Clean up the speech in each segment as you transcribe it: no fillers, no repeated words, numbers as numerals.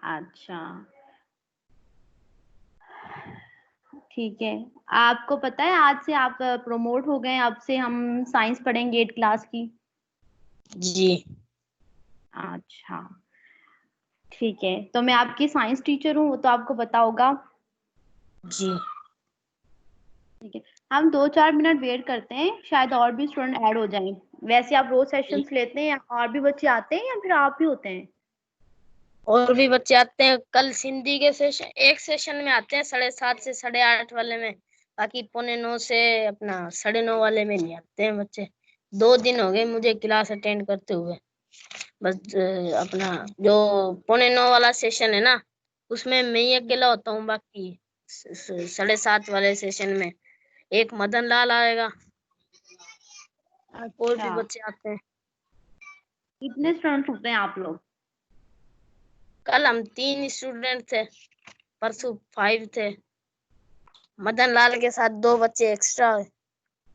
अच्छा, ठीक है। आपको पता है आज से आप प्रमोट हो गए, अब से हम साइंस पढ़ेंगे 8 क्लास की। जी अच्छा, ठीक है। तो मैं आपकी साइंस टीचर हूँ, वो तो आपको पता होगा। जी। ठीक है, हम 2-4 मिनट वेट करते हैं, शायद और भी स्टूडेंट ऐड हो जाएं। वैसे आप रोज सेशंस लेते हैं या और भी बच्चे आते हैं या फिर आप ही होते हैं? और भी बच्चे आते हैं। कल हिंदी के सेशन एक सेशन में आते हैं 7:30 से 8:30 वाले में, बाकी 8:45 से अपना 9:30 वाले में नहीं आते हैं बच्चे। 2 दिन हो गए मुझे क्लास अटेंड करते हुए। बस अपना जो 8:45 वाला सेशन है ना, उसमें मैं ही अकेला होता हूँ। बाकी 7:30 वाले सेशन में एक मदन लाल आएगा, और भी अच्छा, बच्चे आते हैं। कितने स्टूडेंट होते हैं आप लोग? कल हम 3 स्टूडेंट थे, परसों 5 थे। मदन लाल के साथ 2 बच्चे एक्स्ट्रा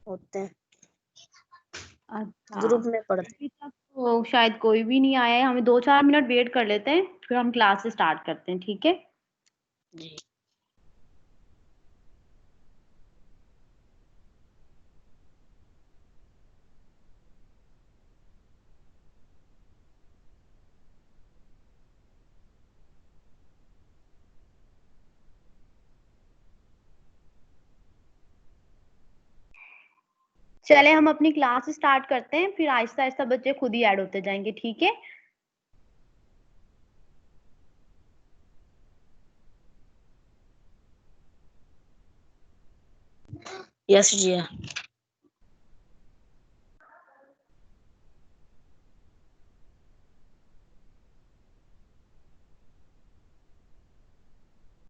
होते हैं, अच्छा, ग्रुप में पढ़ते अभी तक तो शायद कोई भी नहीं आया है। हमें 2-4 मिनट वेट कर लेते हैं, फिर हम क्लास स्टार्ट करते हैं, ठीक है? हैं। जी। चले हम अपनी क्लास स्टार्ट करते हैं, फिर आहिस्ता आहिस्ता बच्चे खुद ही ऐड होते जाएंगे, ठीक है? यस जी।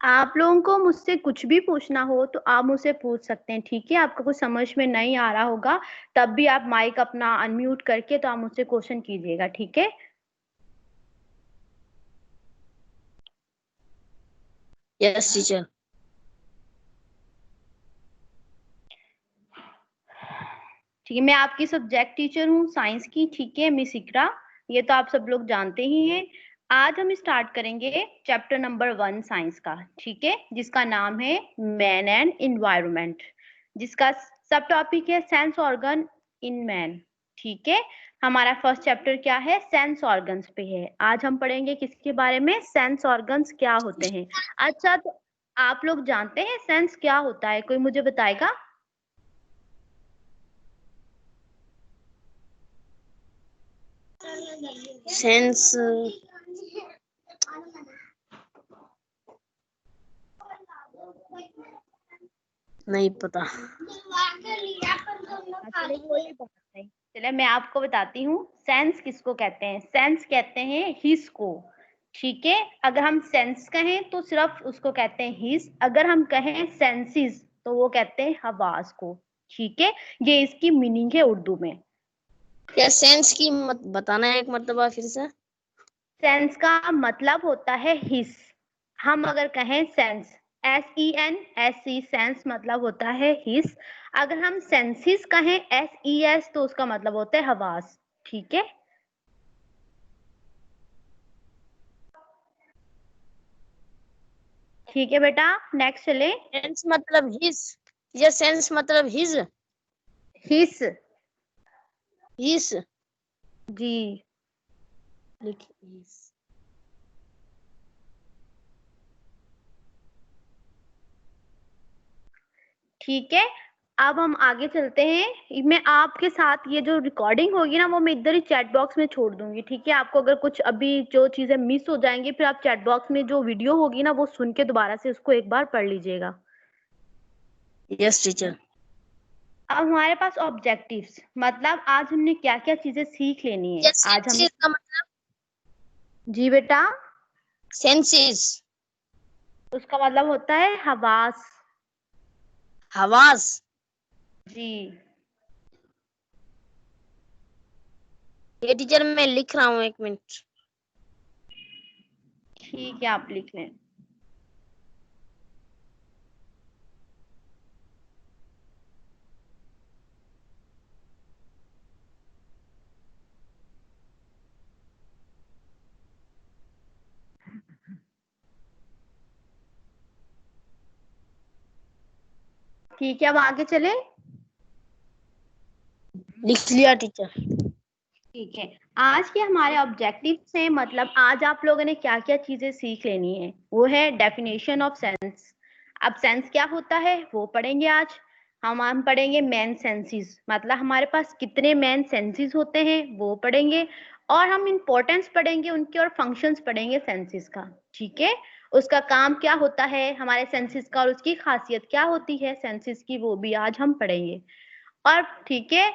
आप लोगों को मुझसे कुछ भी पूछना हो तो आप मुझसे पूछ सकते हैं, ठीक है? आपको कुछ समझ में नहीं आ रहा होगा, तब भी आप माइक अपना अनम्यूट करके तो आप मुझसे क्वेश्चन कीजिएगा, ठीक है? Yes teacher. ठीक है, मैं आपकी सब्जेक्ट टीचर हूँ साइंस की, ठीक है, मिस इकरा। ये तो आप सब लोग जानते ही हैं। आज हम स्टार्ट करेंगे चैप्टर नंबर 1 साइंस का, ठीक है, जिसका नाम है मैन एंड एनवायरनमेंट, जिसका सब टॉपिक है सेंस ऑर्गन इन मैन, ठीक है। हमारा फर्स्ट चैप्टर क्या है? सेंस ऑर्गन्स पे है। आज हम पढ़ेंगे किसके बारे में? सेंस ऑर्गन्स क्या होते हैं। अच्छा, तो आप लोग जानते हैं सेंस क्या होता है? कोई मुझे बताएगा? सेंस नहीं पता। चले कोई बात नहीं, चले मैं आपको बताती हूँ सेंस किसको कहते हैं। सेंस कहते हैं हिस को, ठीक है। अगर हम सेंस कहें तो सिर्फ उसको कहते हैं हिस, अगर हम कहें सेंसिस तो वो कहते हैं हवास को, ठीक है। ये इसकी मीनिंग है उर्दू में। क्या सेंस की मत बताना है एक मर्तबा फिर से। सेंस का मतलब होता है हिस। हम अगर कहें सेंस, SENSE, सेंस मतलब होता है हिस। अगर हम सेंसिस कहें SES तो उसका मतलब होता है हवास, ठीक है। ठीक है बेटा, नेक्स्ट चले। सेंस मतलब हिज, या सेंस मतलब हिज। हिस, हिज जी, लिखिए। ठीक है। अब हम आगे चलते हैं। मैं आपके साथ ये जो रिकॉर्डिंग होगी ना वो मैं इधर ही चैट बॉक्स में छोड़ दूंगी, ठीक है। आपको अगर कुछ अभी जो चीजें मिस हो जाएंगी फिर आप चैट बॉक्स में जो वीडियो होगी ना वो सुन के दोबारा से उसको एक बार पढ़ लीजिएगा। Yes teacher. अब हमारे पास ऑब्जेक्टिव्स, मतलब आज हमने क्या क्या चीजें सीख लेनी है। यस आज हमने, सेंसिस का मतलब जी बेटा, सेंसिस उसका मतलब होता है हवास, हवास। जी। ये टीचर मैं लिख रहा हूँ, 1 मिनट। ठीक है, आप लिख लें। ठीक है, अब आगे चले। लिख लिया टीचर। ठीक है, आज के हमारे ऑब्जेक्टिव्स हैं, मतलब आज आप लोगों ने क्या क्या चीजें सीख लेनी है, वो है डेफिनेशन ऑफ सेंस। अब सेंस क्या होता है वो पढ़ेंगे आज। हम पढ़ेंगे मेन सेंसेस, मतलब हमारे पास कितने मेन सेंसेस होते हैं वो पढ़ेंगे। और हम इंपॉर्टेंस पढ़ेंगे उनके, और फंक्शंस पढ़ेंगे सेंसेस का। ठीक है, उसका काम क्या होता है हमारे सेंसेस का, और उसकी खासियत क्या होती है सेंसेस की, वो भी आज हम पढ़ेंगे। और ठीक है,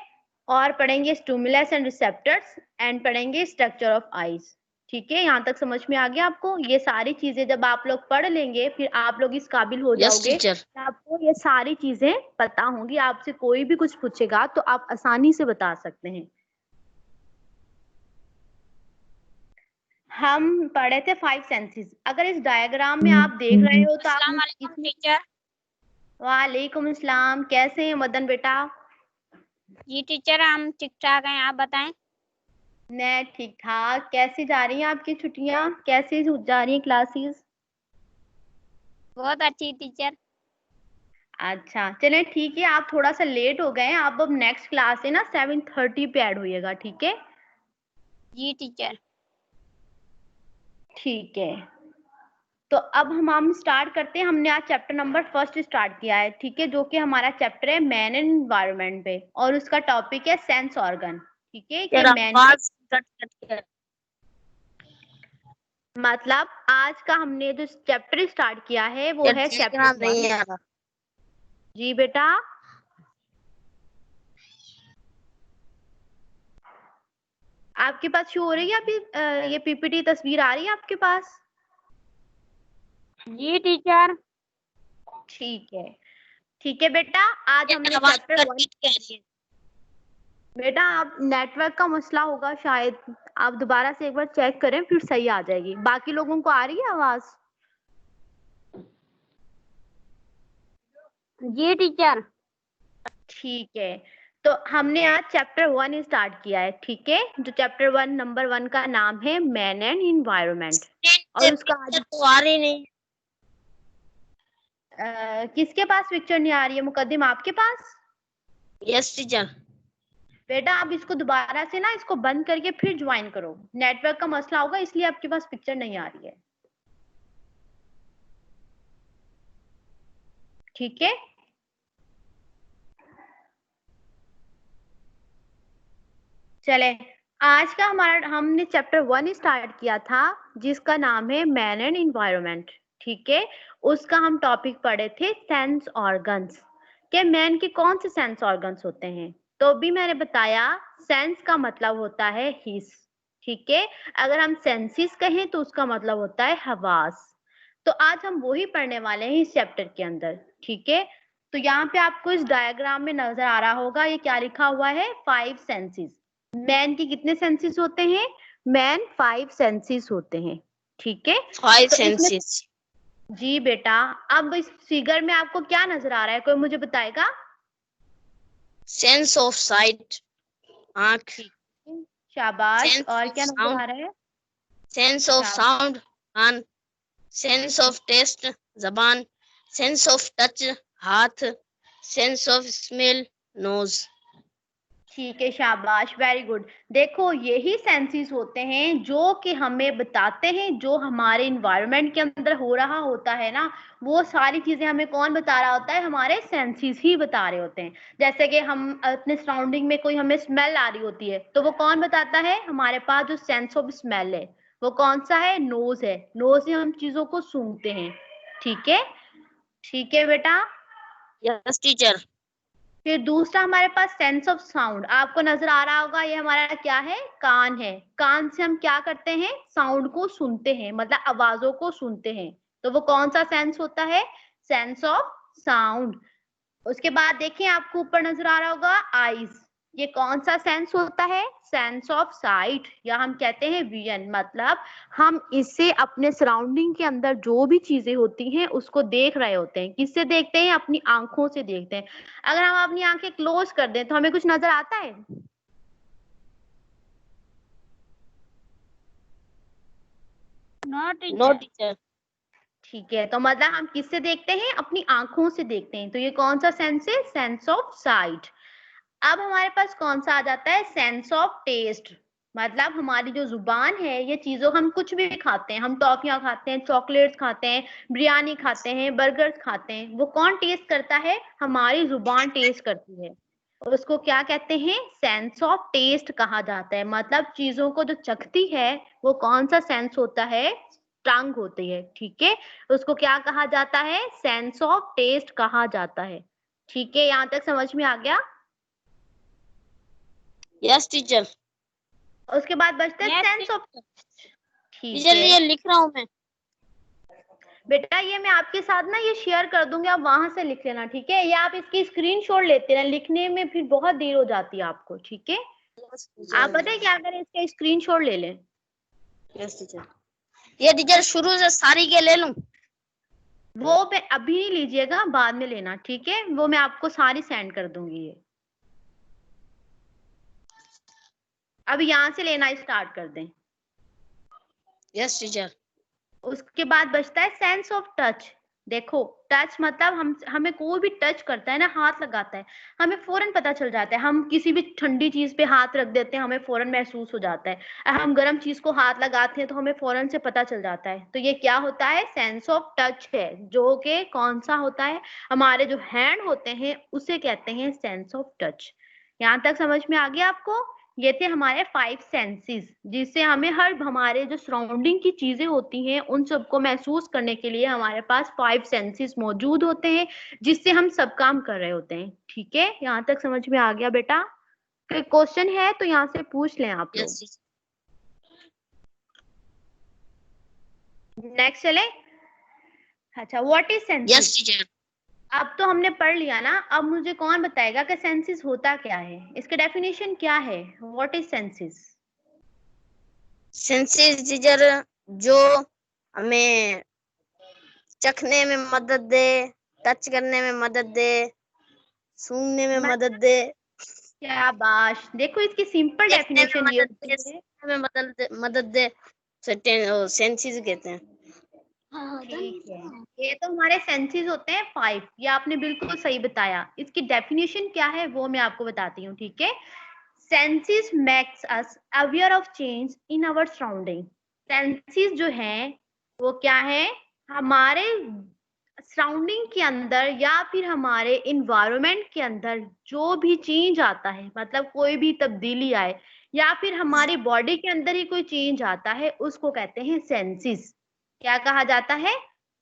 और पढ़ेंगे स्टिमुलस एंड रिसेप्टर्स, एंड पढ़ेंगे स्ट्रक्चर ऑफ आईज। ठीक है, यहाँ तक समझ में आ गया आपको? ये सारी चीजें जब आप लोग पढ़ लेंगे फिर आप लोग इस काबिल हो यस जाओगे टीचर। कि आपको ये सारी चीजें पता होंगी। आपसे कोई भी कुछ पूछेगा तो आप आसानी से बता सकते हैं। हम पढ़े थे 5 सेंसेस। अगर इस डायग्राम में आप देख रहे हो तो अस्सलाम आप वालेकुम टीचर। वालेकुम अस्सलाम, कैसे हैं मदन बेटा? जी टीचर, हम ठीक ठाक हैं, आप बताएं। मैं ठीक ठाक। कैसी जा रही हैं आपकी छुट्टियां, कैसी जा रही हैं क्लासेस? बहुत अच्छी टीचर। अच्छा चलें, ठीक है, आप थोड़ा सा लेट हो गए हैं। आप अब नेक्स्ट क्लास है ना 7:30 पे ऐड होइएगा, ठीक है? जी टीचर। ठीक है, तो अब हम स्टार्ट करते हैं। हमने आज चैप्टर नंबर 1 स्टार्ट किया है, ठीक है, जो कि हमारा चैप्टर है मैन एंड एनवायरनमेंट पे, और उसका टॉपिक है सेंस ऑर्गन। ठीक है, कि मैन के आवाज कट कट कर। मतलब आज का हमने जो चैप्टर स्टार्ट किया है वो है चैप्टर टेलीग्राम नहीं 1। आ रहा। जी बेटा, आपके पास शो हो रही है अभी ये पीपीटी तस्वीर आ रही है आपके पास? जी टीचर। ठीक है बेटा, आज हमने आवाज चैप्टर कट 1। कट कर रही है। बेटा आप नेटवर्क का मसला होगा शायद, आप दोबारा से एक बार चेक करें फिर सही आ जाएगी। बाकी लोगों को आ रही है आवाज? जी टीचर। ठीक है, तो हमने आज चैप्टर 1 स्टार्ट किया है, ठीक है, जो चैप्टर 1 नंबर 1 का नाम है मैन एंड इन्वायरमेंट। और उसका आज तो आ रही नहीं। किसके पास पिक्चर नहीं आ रही है? मुकद्दिम आपके पास? Yes teacher. बेटा आप इसको दोबारा से ना इसको बंद करके फिर ज्वाइन करो, नेटवर्क का मसला होगा इसलिए आपके पास पिक्चर नहीं आ रही है। ठीक है, चले, आज का हमारा हमने चैप्टर 1 स्टार्ट किया था जिसका नाम है मैन एंड इन्वायरमेंट। ठीक है, उसका हम टॉपिक पढ़े थे सेंस ऑर्गन्स, के मैन के कौन से सेंस ऑर्गन्स होते हैं। तो भी मैंने बताया सेंस का मतलब होता है हिस। ठीक है, अगर हम सेंसिस कहें तो उसका मतलब होता है हवास। तो आज हम वही पढ़ने वाले हैं इस चैप्टर के अंदर। ठीक है, तो यहाँ पे आपको इस डायग्राम में नजर आ रहा होगा ये क्या लिखा हुआ है, 5 सेंसेस। मैन के कितने सेंसेस होते हैं? मैन 5 सेंसेस होते हैं। ठीक है, 5 तो इसमें सेंसेस। जी बेटा, अब इस फिगर में आपको क्या नजर आ रहा है, कोई मुझे बताएगा? सेंस ऑफ साइट, आंख। ठीक है, शाबाश। सेंस और ऑफ क्या नजर साउंड, आ रहा है? सेंस ऑफ शाबाश। साउंड, कान। सेंस ऑफ टेस्ट, जबान। सेंस ऑफ टच, हाथ। Sense of smell, nose. ठीक है, शाबाश, वेरी गुड। देखो यही सेंसेस होते हैं जो कि हमें बताते हैं जो हमारे इन्वायरमेंट के अंदर हो रहा होता है ना, वो सारी चीजें हमें कौन बता रहा होता है, हमारे सेंसेस ही बता रहे होते हैं। जैसे कि हम अपने सराउंडिंग में कोई हमें स्मेल आ रही होती है तो वो कौन बताता है, हमारे पास जो सेंस ऑफ स्मेल है वो कौन सा है, नोज है। नोज से हम चीजों को सूंघते हैं। ठीक है, ठीक है बेटा। Yes teacher. फिर दूसरा हमारे पास सेंस ऑफ साउंड, आपको नजर आ रहा होगा, ये हमारा क्या है, कान है। कान से हम क्या करते हैं, साउंड को सुनते हैं, मतलब आवाजों को सुनते हैं। तो वो कौन सा सेंस होता है, सेंस ऑफ साउंड। उसके बाद देखिए आपको ऊपर नजर आ रहा होगा आईज, ये कौन सा सेंस होता है, सेंस ऑफ साइट, या हम कहते हैं विजन। मतलब हम इससे अपने सराउंडिंग के अंदर जो भी चीजें होती हैं उसको देख रहे होते हैं। किससे देखते हैं, अपनी आंखों से देखते हैं। अगर हम अपनी आंखें क्लोज कर दें तो हमें कुछ नजर आता है? No teacher. ठीक है, तो मतलब हम किससे देखते हैं? अपनी आंखों से देखते हैं। तो ये कौन सा सेंस है? Sense of sight. अब हमारे पास कौन सा आ जाता है? Sense of taste. मतलब हमारी जो जुबान है, ये चीजों, हम कुछ भी खाते हैं, हम टॉफियां खाते हैं, चॉकलेट्स खाते हैं, बिरयानी खाते हैं, बर्गर्स खाते हैं, वो कौन टेस्ट करता है? हमारी जुबान टेस्ट करती है। उसको क्या कहते हैं? सेंस ऑफ टेस्ट कहा जाता है। मतलब चीजों को जो चखती है, वो कौन सा सेंस होता है? टंग होती है। ठीक है, उसको क्या कहा जाता है? सेंस ऑफ टेस्ट कहा जाता है। ठीक है, यहाँ तक समझ में आ गया? Yes teacher. उसके बाद बचता है सेंस ऑफ टच। ठीक टीचर है ये लिख रहा हूँ मैं। बेटा, ये मैं आपके साथ ना ये शेयर कर दूंगी, आप वहां से लिख लेना। ठीक है, या आप इसकी स्क्रीनशॉट लेते रहना, लिखने में फिर बहुत देर हो जाती है आपको। ठीक है, आप पता है क्या करें? इसका स्क्रीनशॉट ले लें। Yes teacher. ये टीचर शुरू से सारी के ले लूं? वो मैं अभी नहीं लीजिएगा, बाद में लेना। ठीक है, वो मैं आपको सारी सेंड कर दूंगी। ये अब यहाँ से लेना स्टार्ट कर दें। Yes teacher. उसके बाद बचता है सेंस ऑफ टच। देखो, टच मतलब हमें कोई भी टच करता है ना, हाथ लगाता है, हमें फौरन पता चल जाता है। हम किसी भी ठंडी चीज पे हाथ रख देते हैं, हमें फौरन महसूस हो जाता है। हम गर्म चीज को हाथ लगाते हैं तो हमें फौरन से पता चल जाता है। तो ये क्या होता है? सेंस ऑफ टच है, जो कि कौन सा होता है? हमारे जो हैंड होते हैं, उसे कहते हैं सेंस ऑफ टच। यहाँ तक समझ में आ गया आपको? ये थे हमारे 5 सेंसेस, जिससे हमें हर हमारे जो सराउंडिंग की चीजें होती हैं, उन सबको महसूस करने के लिए हमारे पास 5 सेंसेस मौजूद होते हैं, जिससे हम सब काम कर रहे होते हैं। ठीक है, यहाँ तक समझ में आ गया बेटा? कोई क्वेश्चन है तो यहाँ से पूछ लें आप लोग। यस नेक्स्ट चले। अच्छा, what is senses? Yes teacher. अब तो हमने पढ़ लिया ना, अब मुझे कौन बताएगा कि सेंसेस होता क्या है, इसका डेफिनेशन क्या है? What is senses? Senses teacher जो हमें चखने में मदद दे, टच करने में मदद दे, सूंघने में मदद दे, शाबाश। देखो, इसकी सिंपल देखने में डेफिनेशन ये मदद होती दे, है। सुनने में मदद दे सेंसेस कहते हैं। ठीक है, ये तो हमारे सेंसेस होते हैं 5। ये आपने बिल्कुल सही बताया। इसकी डेफिनेशन क्या है वो मैं आपको बताती हूँ। ठीक है, senses makes us aware of change in our surrounding. Senses जो हैं वो क्या है? हमारे सराउंडिंग के अंदर या फिर हमारे इन्वायरमेंट के अंदर जो भी चेंज आता है, मतलब कोई भी तब्दीली आए, या फिर हमारी बॉडी के अंदर ही कोई चेंज आता है, उसको कहते हैं सेंसेस। क्या कहा जाता है?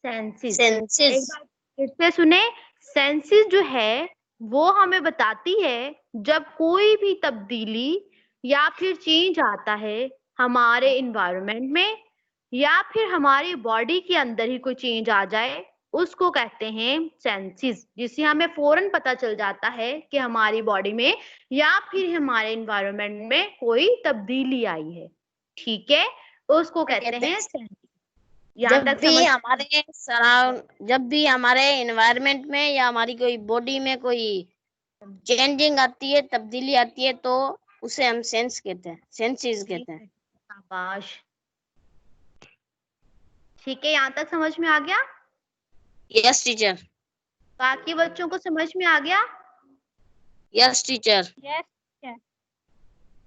सेंसेस। सेंसेस। एक बार फिर से सुने। सेंसेस जो है वो हमें बताती है जब कोई भी तब्दीली या फिर चेंज आता है हमारे इन्वायरमेंट में, या फिर हमारी बॉडी के अंदर ही कोई चेंज आ जाए, उसको कहते हैं सेंसेस। जिससे हमें फौरन पता चल जाता है कि हमारी बॉडी में या फिर हमारे इन्वायरमेंट में कोई तब्दीली आई है। ठीक है, उसको कहते हैं सेंसेस। यहाँ तक समझ? जब भी हमारे एनवायरनमेंट में या हमारी कोई बॉडी में कोई चेंजिंग आती है, तब्दीली आती है, तो उसे हम सेंस कहते हैं, सेंसेस कहते हैं। शाबाश। ठीक है, यहाँ तक समझ में आ गया? Yes teacher. बाकी बच्चों को समझ में आ गया? Yes teacher. यस।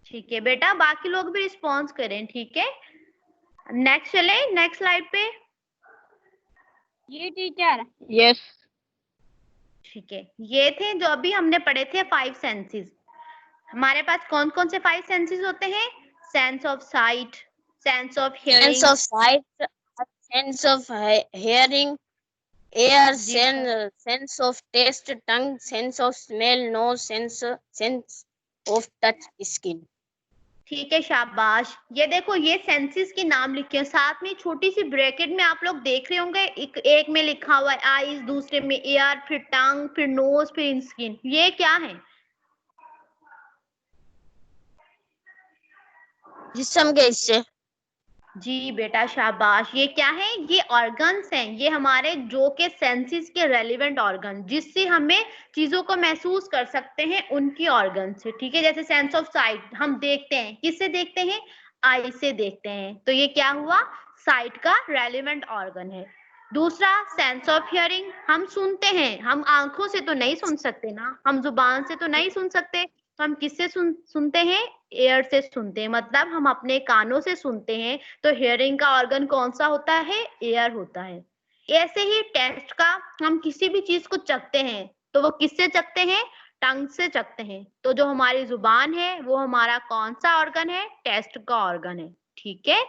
ठीक है बेटा, बाकी लोग भी रिस्पॉन्स करें। ठीक है, नेक्स्ट चले, नेक्स्ट स्लाइड पे। जी टीचर। यस। ठीक है, ये थे जो अभी हमने पढ़े थे 5 सेंसेस। हमारे पास कौन कौन से 5 सेंसेस होते हैं? Sense of sight, sense of sense hearing, of sight, sense of hearing, ear, sense of taste, tongue, sense of smell, nose, sense of touch, skin. ठीक है, शाबाश। ये देखो, ये सेंसेस के नाम लिखे हैं, साथ में छोटी सी ब्रैकेट में आप लोग देख रहे होंगे, एक में लिखा हुआ है आईज, दूसरे में एयर, फिर टंग, फिर नोज, फिर स्किन। ये क्या है? जिस्म के हिस्से। जी बेटा, शाबाश। ये क्या है? ये ऑर्गन्स हैं, ये हमारे जो के सेंसेस के रेलिवेंट ऑर्गन, जिससे हमें चीजों को महसूस कर सकते हैं, उनकी ऑर्गन से। ठीक है, जैसे सेंस ऑफ साइट हम देखते हैं, किससे देखते हैं? आई से देखते हैं। तो ये क्या हुआ? साइट का रेलिवेंट ऑर्गन है। दूसरा सेंस ऑफ हियरिंग, हम सुनते हैं, हम आंखों से तो नहीं सुन सकते ना, हम जुबान से तो नहीं सुन सकते, तो हम किससे सुनते हैं? एयर से सुनते हैं, मतलब हम अपने कानों से सुनते हैं। तो हियरिंग का ऑर्गन कौन सा होता है? एयर होता है। ऐसे ही टेस्ट का, हम किसी भी चीज को चखते हैं तो वो किससे चखते हैं? टंग से चखते हैं। तो जो हमारी जुबान है वो हमारा कौन सा ऑर्गन है? टेस्ट का ऑर्गन है। ठीक है।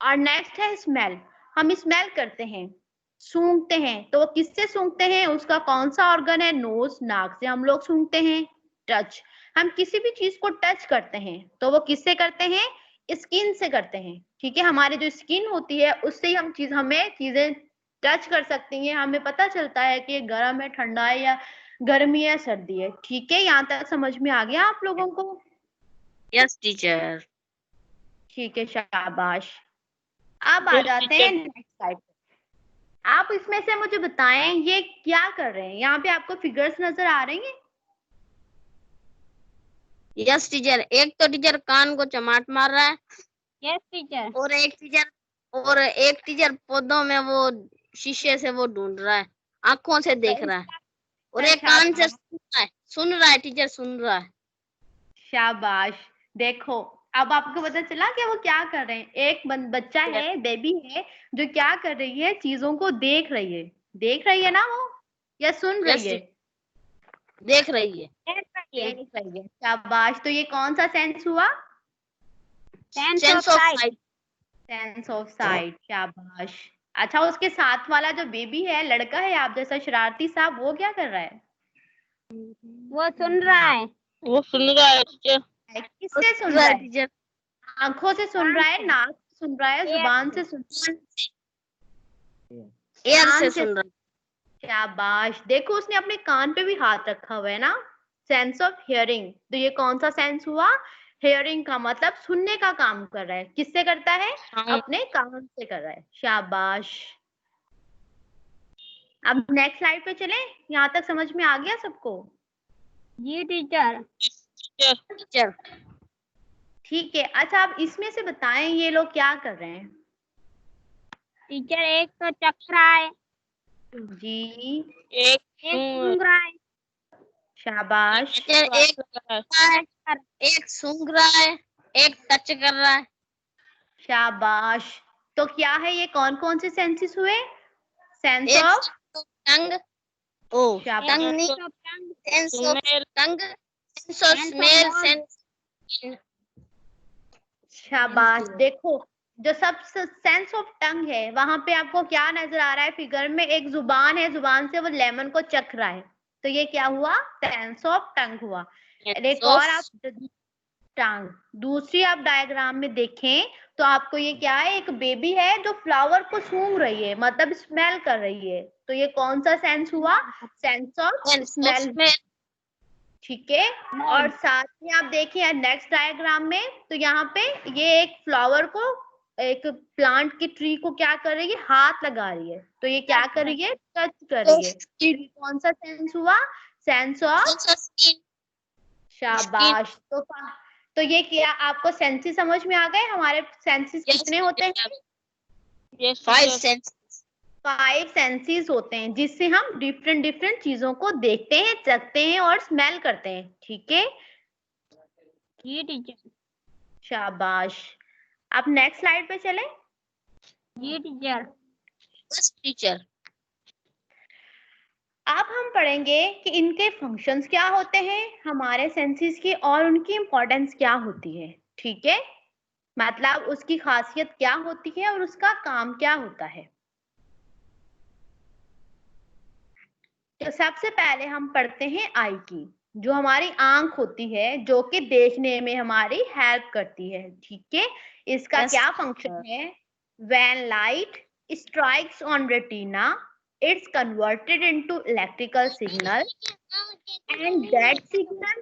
और नेक्स्ट है स्मेल, हम स्मेल करते हैं, सूंघते हैं, तो वो किससे सूंघते हैं? उसका कौन सा ऑर्गन है? नोज, नाक से हम लोग सूंघते हैं। टच, हम किसी भी चीज को टच करते हैं तो वो किससे करते हैं? स्किन से करते हैं। ठीक है, हमारी जो स्किन होती है उससे ही हमें चीजें टच कर सकती हैं, हमें पता चलता है कि गर्म है, ठंडा है, या गर्मी है, सर्दी है। ठीक है, यहाँ तक समझ में आ गया आप लोगों को? Yes teacher. ठीक है, शाबाश। अब आ जाते हैं नेक्स्ट स्लाइड पे। आप इसमें से मुझे बताएं ये क्या कर रहे हैं? यहाँ पे आपको फिगर्स नजर आ रही हैं? Yes teacher. एक तो टीचर कान को चमाट मार रहा है। Yes teacher. और एक टीचर पौधों में वो शीशे से वो ढूंढ रहा है, आंखों से देख रहा है। और एक कान से सुन रहा है टीचर, सुन रहा है। शाबाश। देखो, अब आपको पता चला कि वो क्या कर रहे हैं। एक बच्चा है, बेबी है, जो क्या कर रही है? चीजों को देख रही है। देख रही है ना वो, या सुन रही है? देख रही है। देख रही है। शाबाश। तो ये कौन सा सेंस हुआ? Sense sense of of site. Site. Sense of site. शाबाश। अच्छा, उसके साथ वाला जो बेबी है, लड़का है आप जैसा शरारती सा, वो क्या कर रहा है? वो सुन रहा है। वो सुन रहा है टीचर। किससे सुन रहा है? टीचर आंखों से सुन रहा है, नाक से सुन रहा है, जुबान से सुन रहा है? एयर कान से से सुन रहा है। शाबाश। देखो, उसने अपने कान पे भी हाथ रखा हुआ है ना। सेंस ऑफ हियरिंग, तो ये कौन सा सेंस हुआ? हियरिंग का मतलब सुनने का काम कर रहा है। किससे करता है? अपने कान से कर रहा है। शाबाश। अब नेक्स्ट स्लाइड पे चलें। यहाँ तक समझ में आ गया सबको? जी टीचर। टीचर ठीक है। अच्छा, आप इसमें से बताएं ये लोग क्या कर रहे हैं? टीचर एक तो चख रहा है, जी, एक सूंघ रहा है। शाबाश। एक सूंघ रहा है, एक टच कर रहा है। शाबाश। तो क्या है ये? कौन कौन से सेंसेस हुए? सेंस एक ऑफ टंग, ओ शाबाश। टंग नहीं, sense of tongue, sense of smell, sense. शाबाश। देखो, जो सब सेंस ऑफ टंग है, वहां पे आपको क्या नजर आ रहा है? फिगर में एक जुबान है, जुबान से वो लेमन को चख रहा है, तो ये क्या हुआ? सेंस ऑफ टंग हुआ। एक और आप टंग, दूसरी आप डायग्राम में देखें तो आपको ये क्या है? एक बेबी है जो फ्लावर को सूंघ रही है, मतलब स्मेल कर रही है, तो ये कौन सा सेंस हुआ? Sense of smell. ठीक है। और साथ में आप देखिए नेक्स्ट डायग्राम में, तो यहाँ पे ये एक फ्लावर को, एक प्लांट की ट्री को क्या कर रही है? हाथ लगा रही है, तो ये क्या कर रही है? टच कर रही है। तो ये कौन सा सेंस हुआ? Sense of. शाबाश। तो ये क्या आपको सेंसेस समझ में आ गए? हमारे सेंसेस कितने होते हैं? 5 सेंस। 5 सेंसेस होते हैं, जिससे हम डिफरेंट डिफरेंट चीजों को देखते हैं, चखते हैं और स्मेल करते हैं। ठीक है। जी टीचर। शाबाश। आप नेक्स्ट स्लाइड पे चलें। जी टीचर। बस टीचर। अब हम पढ़ेंगे कि इनके फंक्शंस क्या होते हैं, हमारे सेंसेस की, और उनकी इंपॉर्टेंस क्या होती है। ठीक है, मतलब उसकी खासियत क्या होती है और उसका काम क्या होता है। तो सबसे पहले हम पढ़ते हैं आई की, जो हमारी आंख होती है, जो कि देखने में हमारी हेल्प करती है। ठीक है, इसका क्या फंक्शन है? When light strikes on retina, it's converted into electrical signal and that signal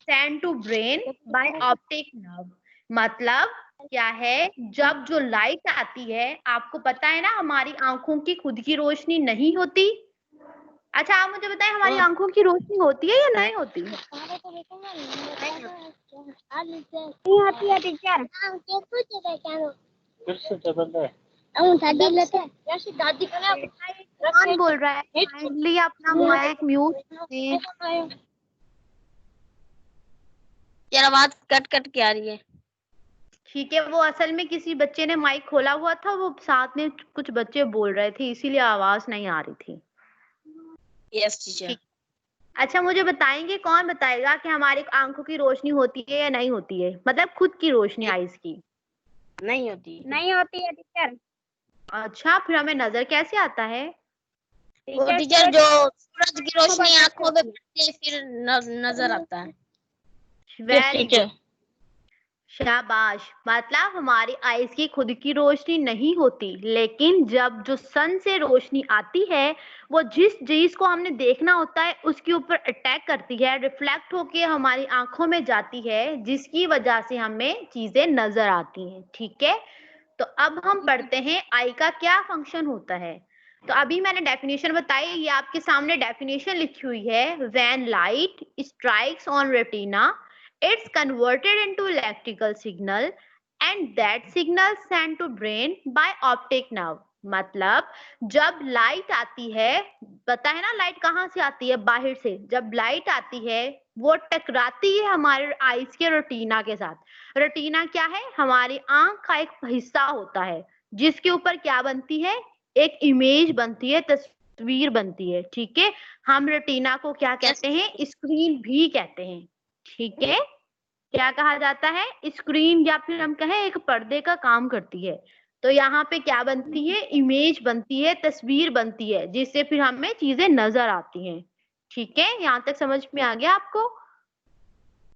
sent to brain by optic nerve। मतलब क्या है? जब जो लाइट आती है, आपको पता है ना हमारी आंखों की खुद की रोशनी नहीं होती। अच्छा, आप मुझे बताएं हमारी आंखों की रोशनी होती है या नहीं होती? नहीं होती है टीचर। फिर से दादी लेते हैं जैसे दादी को ना कौन बोल रहा है? काइंडली अपना माइक म्यूट कीजिए। यार आवाज कट कट के आ रही है। ठीक है, वो असल में किसी बच्चे ने माइक खोला हुआ था, वो साथ में कुछ बच्चे बोल रहे थे, इसीलिए आवाज नहीं आ रही थी। Yes teacher. ठीक। अच्छा, मुझे बताएंगे, कौन बताएगा कि हमारी आंखों की रोशनी होती है या नहीं होती है? मतलब खुद की रोशनी आईज की। नहीं होती। नहीं होती है टीचर। अच्छा, फिर हमें नजर कैसे आता है? वो टीचर जो सूरज की रोशनी आंखों पे पड़ती है फिर नजर आता है। वेरी गुड, शाबाश। मतलब हमारी आईज की खुद की रोशनी नहीं होती, लेकिन जब जो सन से रोशनी आती है, वो जिस चीज को हमने देखना होता है उसके ऊपर अटैक करती है, रिफ्लेक्ट होके हमारी आंखों में जाती है, जिसकी वजह से हमें चीजें नजर आती हैं। ठीक है, तो अब हम पढ़ते हैं आई का क्या फंक्शन होता है। तो अभी मैंने डेफिनेशन बताई, ये आपके सामने डेफिनेशन लिखी हुई है। When light strikes on retina, it's converted into electrical signal and that signal sent to brain by optic nerve। मतलब जब लाइट आती है, पता है ना लाइट कहाँ से आती है? बाहर से। जब लाइट आती है वो टकराती है हमारे आईज के रेटिना के साथ। रेटिना क्या है? हमारी आंख का एक हिस्सा होता है, जिसके ऊपर क्या बनती है? एक इमेज बनती है, तस्वीर बनती है। ठीक है, हम रेटिना को क्या कहते हैं? स्क्रीन भी कहते हैं। ठीक है, क्या कहा जाता है? स्क्रीन, या फिर हम कहें एक पर्दे का काम करती है। तो यहाँ पे क्या बनती है? इमेज बनती है, तस्वीर बनती है, जिससे फिर हमें चीजें नजर आती हैं। ठीक है, यहाँ तक समझ में आ गया आपको?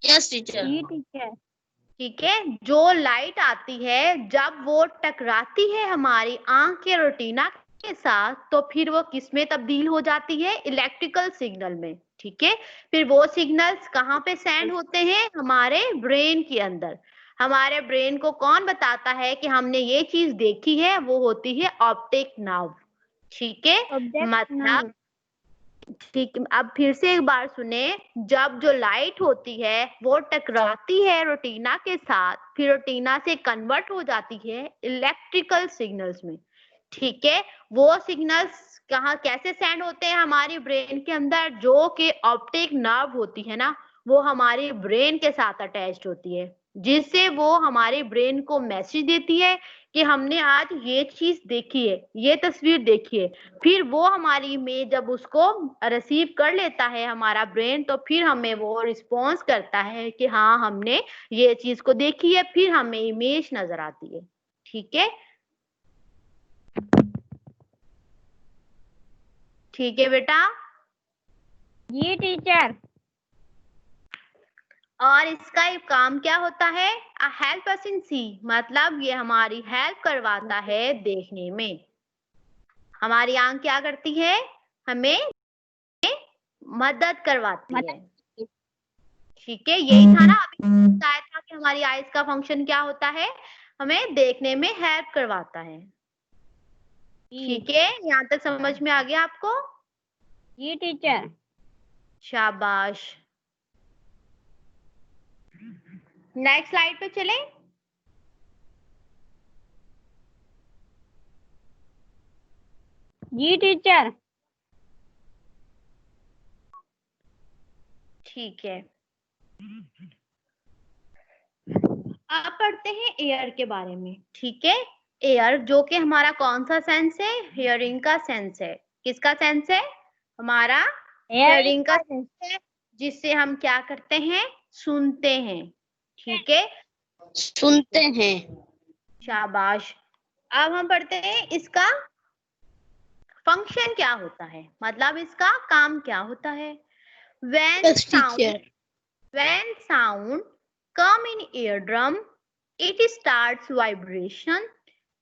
Yes teacher. जी टीचर। ठीक है, जो लाइट आती है जब वो टकराती है हमारी आंख के रेटिना के साथ, तो फिर वो किस में तब्दील हो जाती है? इलेक्ट्रिकल सिग्नल में। ठीक है, फिर वो सिग्नल्स कहाँ पे सेंड होते हैं? हमारे ब्रेन के अंदर। हमारे ब्रेन को कौन बताता है कि हमने ये चीज देखी है? वो होती है ऑप्टिक नर्व। ठीक है, मतलब ठीक, अब फिर से एक बार सुने। जब जो लाइट होती है वो टकराती है रेटिना के साथ, फिर रेटिना से कन्वर्ट हो जाती है इलेक्ट्रिकल सिग्नल्स में। ठीक है, वो सिग्नल्स कहाँ कैसे सेंड होते हैं? हमारी ब्रेन के अंदर, जो कि ऑप्टिक नर्व होती है ना, वो हमारी ब्रेन के साथ अटैच्ड होती है, जिससे वो हमारे ब्रेन को मैसेज देती है कि हमने आज ये चीज देखी है, ये तस्वीर देखी है। फिर वो हमारी इमेज जब उसको रिसीव कर लेता है हमारा ब्रेन, तो फिर हमें वो रिस्पॉन्स करता है कि हाँ हमने ये चीज को देखी है, फिर हमें इमेज नजर आती है। ठीक है, ठीक है बेटा। जी टीचर। और इसका एक काम क्या होता है? हेल्प अस इन सी, मतलब ये हमारी हेल्प करवाता है देखने में। हमारी आंख क्या करती है? हमें मदद करवाती है। ठीक है, यही था ना अभी बताया था कि हमारी आईज का फंक्शन क्या होता है? हमें देखने में हेल्प करवाता है। ठीक है, यहाँ तक समझ में आ गया आपको? जी टीचर। शाबाश। नेक्स्ट स्लाइड पे चलें। जी टीचर। ठीक है, आप पढ़ते हैं एयर के बारे में। ठीक है, एयर जो कि हमारा कौन सा सेंस है? हियरिंग का सेंस है। किसका सेंस है? हमारा हियरिंग का सेंस है, जिससे हम क्या करते हैं? सुनते हैं। ठीक है, सुनते हैं। शाबाश। अब हम पढ़ते हैं इसका फंक्शन क्या होता है, मतलब इसका काम क्या होता है। when yes sound teacher. when sound come in eardrum, it starts vibration.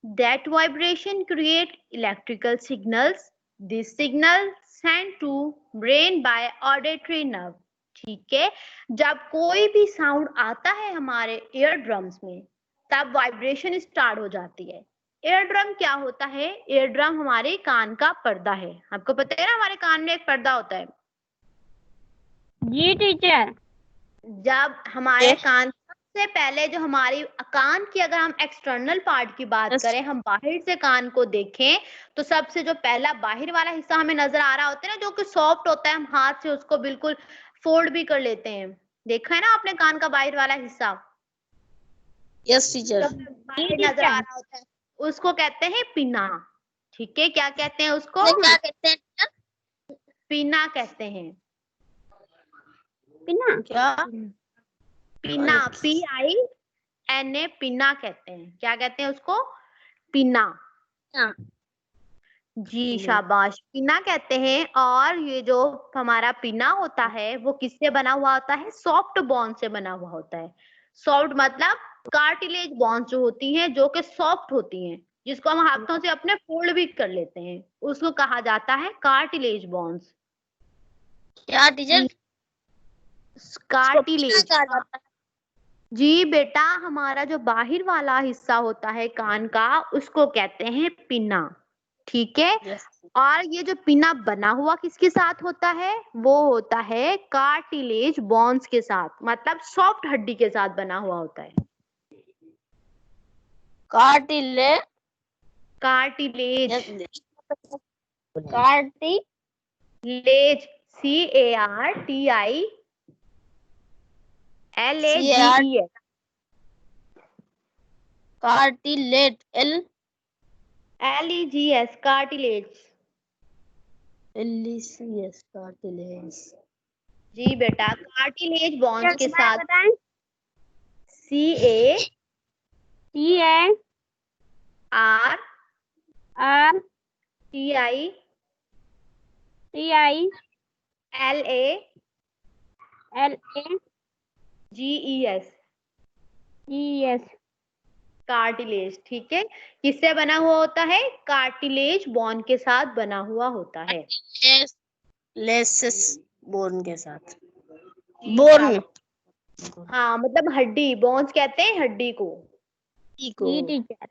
That vibration create electrical signals. This signal sent to brain by auditory nerve। ठीक है, जब कोई भी साउंड आता है हमारे ईयर ड्रम्स में, तब वाइब्रेशन स्टार्ट हो जाती है। ईयर ड्रम क्या होता है? ईयर ड्रम हमारे कान का पर्दा है। आपको पता है ना, हमारे कान में एक पर्दा होता है। जी टीचर। जब हमारे कान सबसे पहले जो हमारी कान की, अगर हम एक्सटर्नल पार्ट की बात करें, हम बाहर से कान को देखें तो सबसे जो पहला बाहर वाला हिस्सा हमें नजर आ रहा होता है ना, जो कि सॉफ्ट होता है, हम हाथ से उसको बिल्कुल फोल्ड भी कर लेते हैं। देखा है ना आपने कान का बाहर वाला हिस्सा? Yes teacher. बाहर नजर आ रहा होता है, उसको कहते हैं पिना। ठीक है, क्या कहते हैं उसको? क्या कहते हैं टीचर? पिना कहते हैं। पिना क्या? पिना, PINA, पिना कहते हैं। क्या कहते हैं उसको? पिना। हाँ। जी शाबाश, पिना कहते हैं। और ये जो हमारा पिना होता है वो किससे बना हुआ होता है? सॉफ्ट बोन से बना हुआ होता है। सॉफ्ट मतलब कार्टिलेज बोन्स जो होती हैं, जो कि सॉफ्ट होती हैं, जिसको हम हाथों से अपने फोल्ड भी कर लेते हैं, उसको कहा जाता है कार्टिलेज बोन्स। क्या टीचर? कार्टिलेज। जी बेटा, हमारा जो बाहर वाला हिस्सा होता है कान का, उसको कहते हैं पिना। ठीक है। Yes. और ये जो पिना बना हुआ किसके साथ होता है? वो होता है कार्टिलेज बोन्स के साथ, मतलब सॉफ्ट हड्डी के साथ बना हुआ होता है। Cartilage. Cartilage, cartilage, CARTILAGES, cartilage, LEGS, cartilage. LECS, cartilage. जी बेटा, कार्टिलेज बोन्स के साथ बताएं। CARTILAGES, cartilage. ठीक है, किससे बना हुआ होता है? कार्टिलेज बोन के साथ बना हुआ होता है। लेसेस बोन के साथ। बोन, हाँ, मतलब हड्डी, बोन्स कहते हैं हड्डी को। जी टीचर।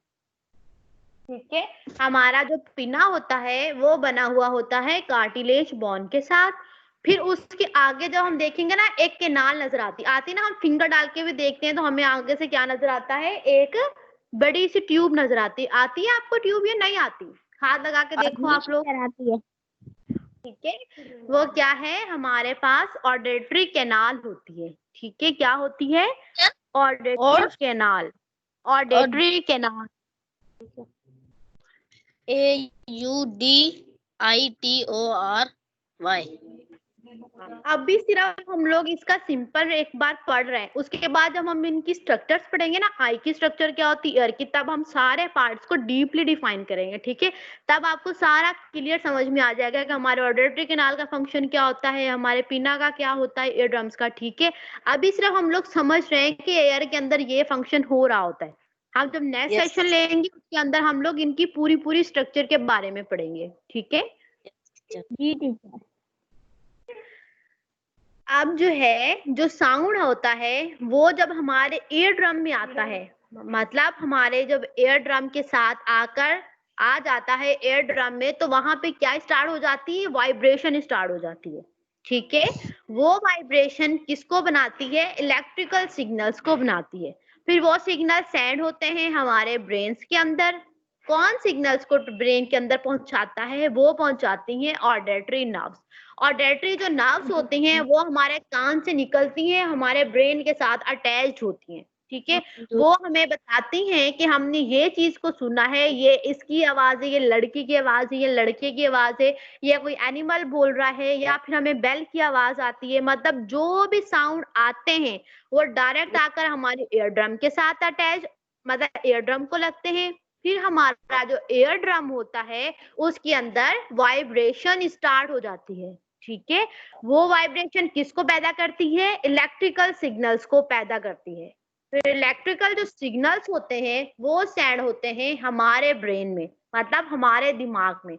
ठीक है, हमारा जो पिना होता है वो बना हुआ होता है कार्टिलेज बोन के साथ। फिर उसके आगे जब हम देखेंगे ना, एक केनाल नजर आती ना, हम फिंगर डाल के भी देखते हैं तो हमें आगे से क्या नजर आता है? एक बड़ी सी ट्यूब नजर आती है आपको ट्यूब या नहीं आती? हाथ लगा के देखो आप लोग। आती है। ठीक है, वो क्या है? हमारे पास ऑडिटरी कैनाल होती है। ठीक है, क्या होती है? Auditory canal, auditory canal. AUDITORY। अभी सिर्फ हम लोग इसका सिंपल एक बार पढ़ रहे हैं, उसके बाद जब हम इनकी स्ट्रक्चर्स पढ़ेंगे ना, आई की स्ट्रक्चर क्या होती है, ईयर की, तब हम सारे पार्ट्स को डीपली डिफाइन करेंगे। ठीक है, तब आपको सारा क्लियर समझ में आ जाएगा कि हमारे ऑडिटरी कैनाल का फंक्शन क्या होता है, हमारे पिना का क्या होता है, ईयर ड्रम्स का। ठीक है, अभी सिर्फ हम लोग समझ रहे हैं कि ईयर के अंदर ये फंक्शन हो रहा होता है। हम जब नेक्स्ट सेशन लेंगे उसके अंदर हम लोग इनकी पूरी पूरी स्ट्रक्चर के बारे में पढ़ेंगे। ठीक है जी टीचर। अब जो है, जो साउंड होता है वो जब हमारे ईयर ड्रम में आता है, मतलब हमारे जब ईयर ड्रम के साथ आकर आ जाता है ईयर ड्रम में, तो वहां पे क्या स्टार्ट हो जाती है? वाइब्रेशन स्टार्ट हो जाती है। ठीक है, वो वाइब्रेशन किसको बनाती है? इलेक्ट्रिकल सिग्नल्स को बनाती है। फिर वो सिग्नल सेंड होते हैं हमारे ब्रेन्स के अंदर। कौन सिग्नल्स को ब्रेन के अंदर पहुंचाता है? वो पहुंचाती हैं ऑडिटरी नर्व्स। ऑडिटरी जो नर्व्स होती हैं वो हमारे कान से निकलती हैं, हमारे ब्रेन के साथ अटैच्ड होती हैं। ठीक है, वो हमें बताती हैं कि हमने ये चीज को सुना है, ये इसकी आवाज है, ये लड़की की आवाज है, ये लड़के की आवाज है, या कोई एनिमल बोल रहा है, या फिर हमें बेल की आवाज आती है। मतलब जो भी साउंड आते हैं वो डायरेक्ट आकर हमारे ईयर ड्रम के साथ अटैच, मतलब ईयर ड्रम को लगते हैं। फिर हमारा जो ईयर ड्रम होता है उसके अंदर वाइब्रेशन स्टार्ट हो जाती है। ठीक है, वो वाइब्रेशन किसको पैदा करती है? इलेक्ट्रिकल सिग्नल्स को पैदा करती है। फिर इलेक्ट्रिकल जो सिग्नल्स होते हैं वो सेंड होते हैं हमारे ब्रेन में, मतलब हमारे दिमाग में।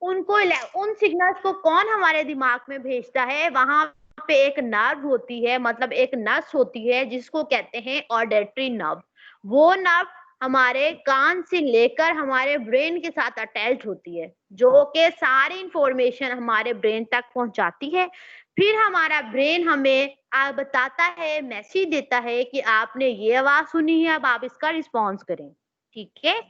उनको उन सिग्नल्स को कौन हमारे दिमाग में भेजता है? वहां पे एक नर्व होती है, मतलब एक नस होती है जिसको कहते हैं ऑडिटरी नर्व। वो नर्व हमारे कान से लेकर हमारे ब्रेन के साथ अटैच्ड होती है, जो कि सारी इंफॉर्मेशन हमारे ब्रेन तक पहुंचाती है। फिर हमारा ब्रेन हमें बताता है, मैसेज देता है कि आपने ये आवाज सुनी है, अब आप इसका रिस्पॉन्स करें। ठीक है,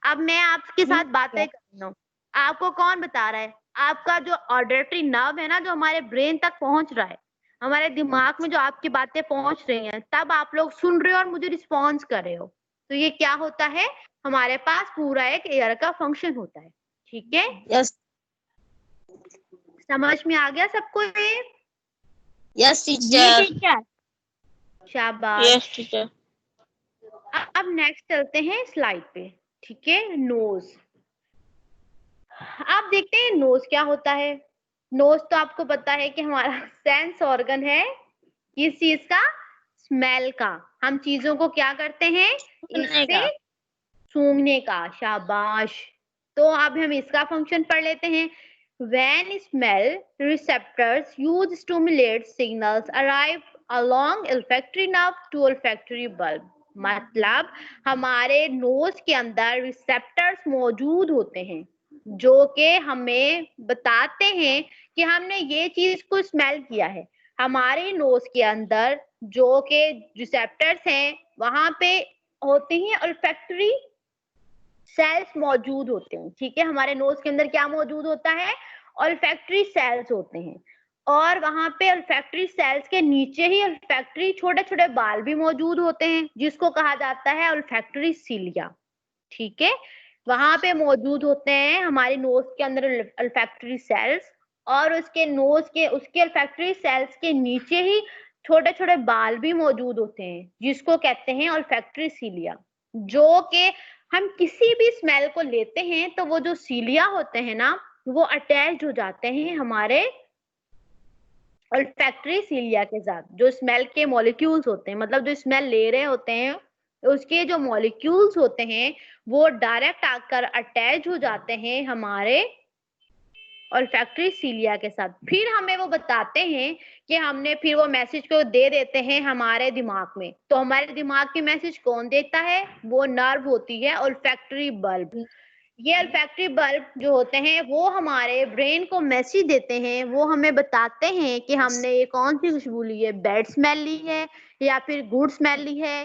अब मैं आपके साथ बातें कर रही हूँ, आपको कौन बता रहा है? आपका जो ऑडिटरी नर्व है ना, जो हमारे ब्रेन तक पहुंच रहा है, हमारे दिमाग में जो आपकी बातें पहुंच रही हैं, तब आप लोग सुन रहे हो और मुझे रिस्पॉन्स कर रहे हो। तो ये क्या होता है, हमारे पास पूरा एक एयर का फंक्शन होता है। ठीक है, यस समझ में आ गया सबको ये? यस जी टीचर। टीचर। शाबाश। Yes teacher. अब नेक्स्ट चलते हैं स्लाइड पे। ठीक है, नोज। आप देखते हैं नोज क्या होता है। नोज तो आपको पता है कि हमारा सेंस ऑर्गन है, किस चीज का? स्मेल का। हम चीजों को क्या करते हैं? इससे सूंघने का। शाबाश। तो अब हम इसका फंक्शन पढ़ लेते हैं। When smell receptors use stimulate signals arrive along olfactory nerve to olfactory bulb। मतलब हमारे नोज के अंदर रिसेप्टर्स मौजूद होते हैं जो कि हमें बताते हैं कि हमने ये चीज को स्मेल किया है। हमारे नोज के अंदर जो के रिसेप्टर्स हैं वहां पे होते हैं olfactory सेल्स मौजूद होते हैं। ठीक है, हमारे नोज के अंदर क्या मौजूद होता है? ऑल्फैक्टरी सेल्स होते हैं, और वहां पे ऑल्फैक्टरी सेल्स के नीचे ही ऑल्फैक्टरी छोटे छोटे बाल भी मौजूद होते हैं जिसको कहा जाता है ऑल्फैक्टरी सीलिया। ठीक है, वहां पे मौजूद होते हैं हमारे नोज के अंदर ऑल्फैक्टरी सेल्स, और उसके ऑल्फैक्टरी सेल्स के नीचे ही छोटे छोटे बाल भी मौजूद होते हैं जिसको कहते हैं ऑल्फैक्टरी सीलिया। जो कि हम किसी भी स्मेल को लेते हैं तो वो जो सीलिया होते हैं ना, वो अटैच हो जाते हैं हमारे ऑल्फैक्टरी सीलिया के साथ। जो स्मेल के मॉलिक्यूल्स होते हैं, मतलब जो स्मेल ले रहे होते हैं, उसके जो मॉलिक्यूल्स होते हैं वो डायरेक्ट आकर अटैच हो जाते हैं हमारे ऑल्फैक्टरी सीलिया के साथ। फिर हमें वो बताते हैं कि हमने फिर वो मैसेज को दे देते हैं हमारे दिमाग में। तो हमारे दिमाग की मैसेज कौन देता है? वो नर्व होती है ऑल्फैक्टरी बल्ब। ये ऑल्फैक्टरी बल्ब जो होते हैं वो हमारे ब्रेन को मैसेज देते हैं, वो हमें बताते हैं कि हमने ये कौन सी खुशबू ली है, बैड स्मेल ली है या फिर गुड स्मेल ली है